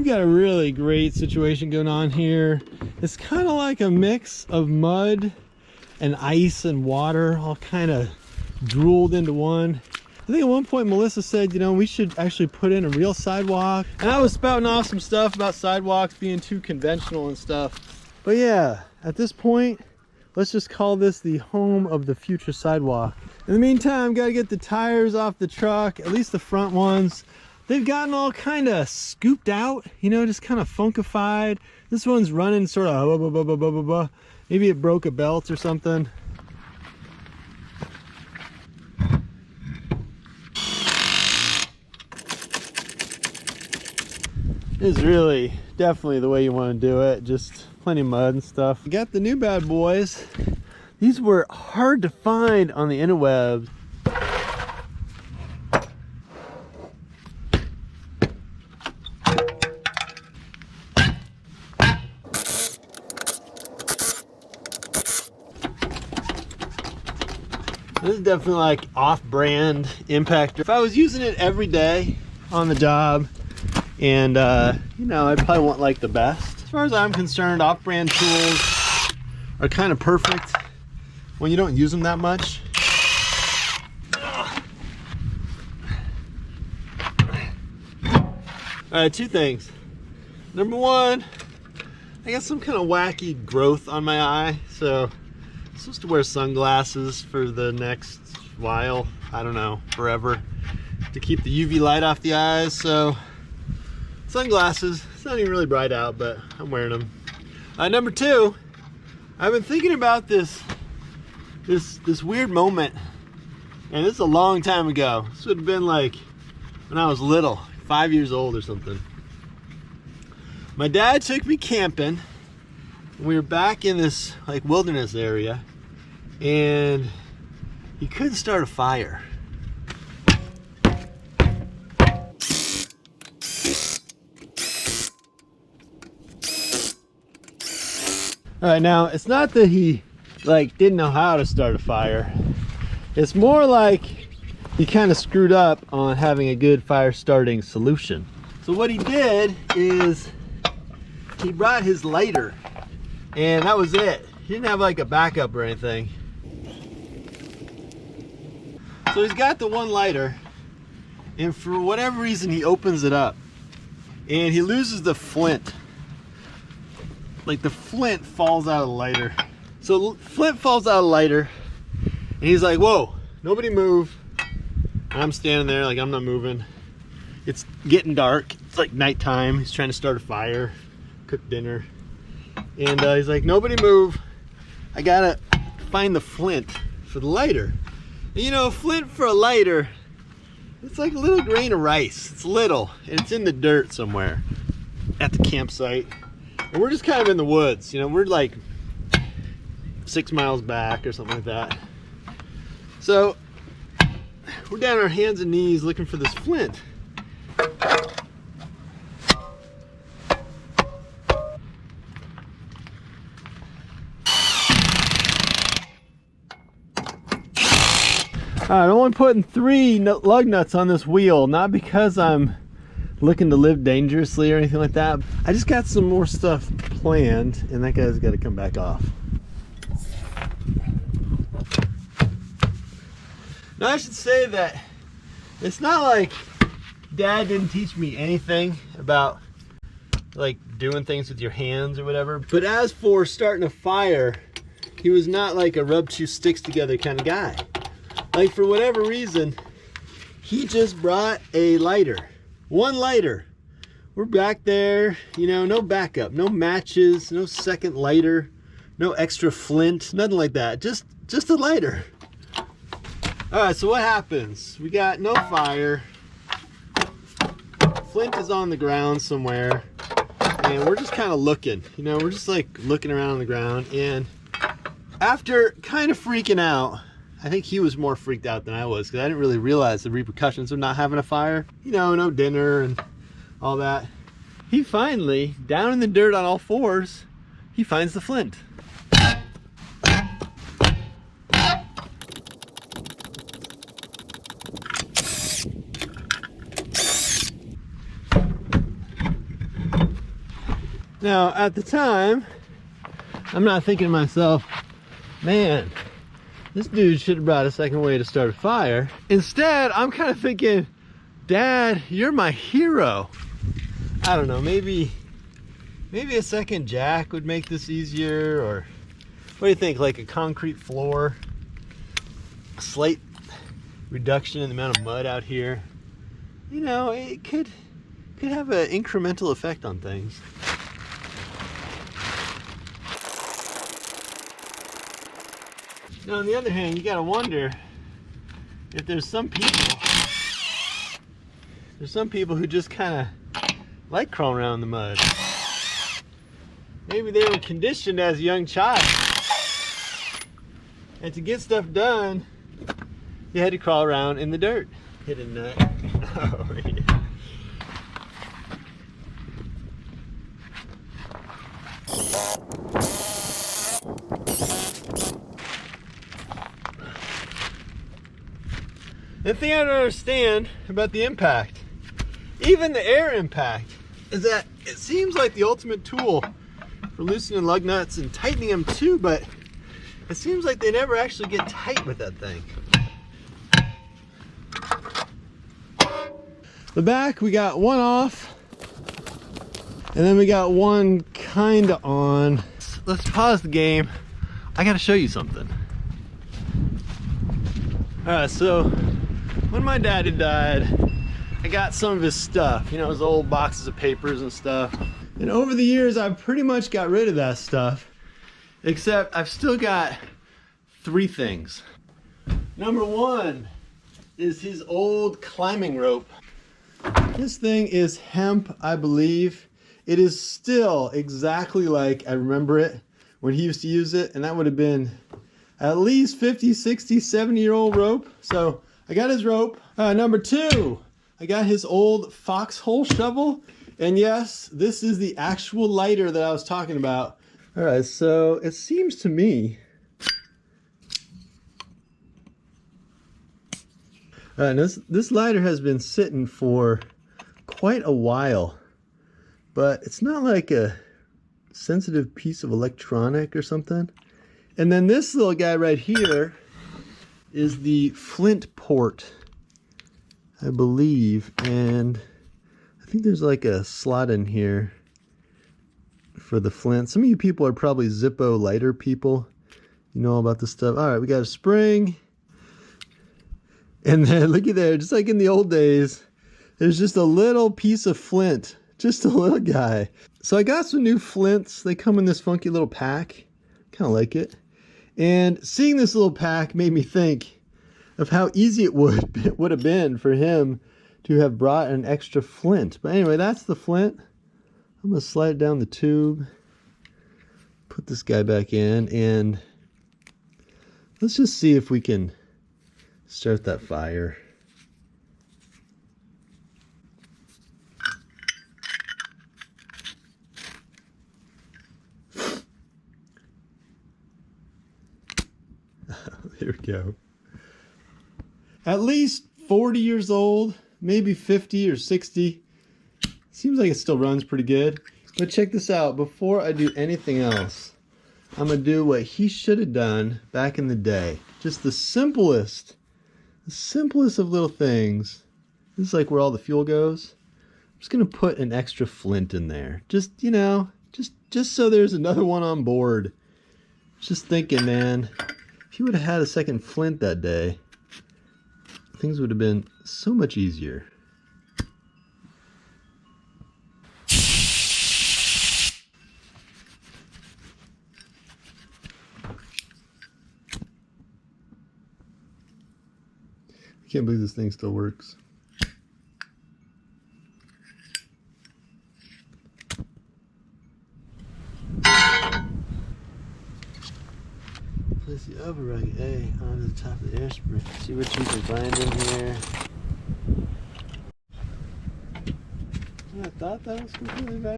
got a really great situation going on here. It's kind of like a mix of mud and ice and water all kind of drooled into one. I think at one point Melissa said, you know, we should actually put in a real sidewalk. And I was spouting off some stuff about sidewalks being too conventional and stuff. But yeah, at this point, let's just call this the home of the future sidewalk. In the meantime, gotta get the tires off the truck, at least the front ones. They've gotten all kind of scooped out, you know, just kind of funkified. This one's running sort of, maybe it broke a belt or something. This is really definitely the way you want to do it. Just plenty of mud and stuff. We got the new bad boys. These were hard to find on the interwebs. This is definitely like off-brand impactor. If I was using it every day on the job, and you know, I'd probably want like the best. As far as I'm concerned, off-brand tools are kind of perfect when you don't use them that much. All right, two things. Number one, I got some kind of wacky growth on my eye, so I'm supposed to wear sunglasses for the next while. I don't know, forever, to keep the UV light off the eyes. So sunglasses. It's not even really bright out, but I'm wearing them. Number two, I've been thinking about this weird moment, and this is a long time ago. This would have been like when I was little, 5 years old or something. My dad took me camping. We were back in this like wilderness area, and he couldn't start a fire. All right, now it's not that he like didn't know how to start a fire. It's more like he kind of screwed up on having a good fire starting solution. So what he did is he brought his lighter, and that was it. He didn't have like a backup or anything. So he's got the one lighter, and for whatever reason he opens it up and he loses the flint. Like the flint falls out of the lighter. So flint falls out of the lighter, and he's like, whoa, nobody move. And I'm standing there like I'm not moving. It's getting dark. It's like nighttime. He's trying to start a fire, cook dinner. And he's like, nobody move. I gotta find the flint for the lighter. And you know, flint for a lighter, it's like a little grain of rice. It's little, and it's in the dirt somewhere at the campsite. And we're just kind of in the woods, you know, we're like 6 miles back or something like that. So we're down on our hands and knees looking for this flint. I'm only putting 3 lug nuts on this wheel, not because I'm looking to live dangerously or anything like that. I just got some more stuff planned, and that guy's got to come back off. Now I should say that it's not like Dad didn't teach me anything about like doing things with your hands or whatever, but as for starting a fire, he was not like a rub 2 sticks together kind of guy. Like for whatever reason, he just brought a lighter. One lighter. We're back there, you know, no backup, no matches, no second lighter, no extra flint, nothing like that. Just a lighter. All right, so what happens? We got no fire. Flint is on the ground somewhere, and we're just kind of looking, you know, we're just like looking around on the ground. And after kind of freaking out, I think he was more freaked out than I was, because I didn't really realize the repercussions of not having a fire. You know, no dinner and all that. He finally, down in the dirt on all fours, he finds the flint. Now, at the time, I'm not thinking to myself, man, this dude should have brought a second way to start a fire. Instead, I'm kind of thinking, Dad, you're my hero. I don't know, maybe a second jack would make this easier, or what do you think, like a concrete floor, a slight reduction in the amount of mud out here. You know, it could have an incremental effect on things. Now, on the other hand, you gotta wonder if there's some people who just kind of like crawling around in the mud. Maybe they were conditioned as a young child, and to get stuff done, you had to crawl around in the dirt. Hit a nut. Oh, yeah. The thing I don't understand about the impact, even the air impact, is that it seems like the ultimate tool for loosening lug nuts and tightening them too, but it seems like they never actually get tight with that thing. The back, we got one off, and then we got one kind of on. Let's pause the game. I gotta show you something. All right, so when my dad had died, I got some of his stuff, you know, his old boxes of papers and stuff. And over the years, I've pretty much got rid of that stuff, except I've still got 3 things. Number 1 is his old climbing rope. This thing is hemp, I believe. It is still exactly like I remember it when he used to use it, and that would have been at least 50, 60, 70-year-old rope. So I got his rope. Number 2, I got his old foxhole shovel. And yes, this is the actual lighter that I was talking about. All right, so it seems to me, this lighter has been sitting for quite a while, but it's not like a sensitive piece of electronic or something. And then this little guy right here is the flint port, I believe, and I think there's like a slot in here for the flint. Some of you people are probably Zippo lighter people. You know all about this stuff. All right, we got a spring. And then look at there, just like in the old days, there's just a little piece of flint, just a little guy. So I got some new flints. They come in this funky little pack. Kind of like it. And seeing this little pack made me think of how easy it would have been for him to have brought an extra flint. But anyway, that's the flint. I'm gonna slide it down the tube, put this guy back in, and let's just see if we can start that fire. There we go. At least 40 years old, maybe 50 or 60. Seems like it still runs pretty good. But check this out. Before I do anything else, I'm going to do what he should have done back in the day. Just the simplest of little things. This is like where all the fuel goes. I'm just going to put an extra flint in there. Just, you know, just so there's another one on board. Just thinking, man, if you would have had a second flint that day, things would have been so much easier. I can't believe this thing still works. Place the override A onto the top of the air spring. See what you can find in here. I thought that was completely bad.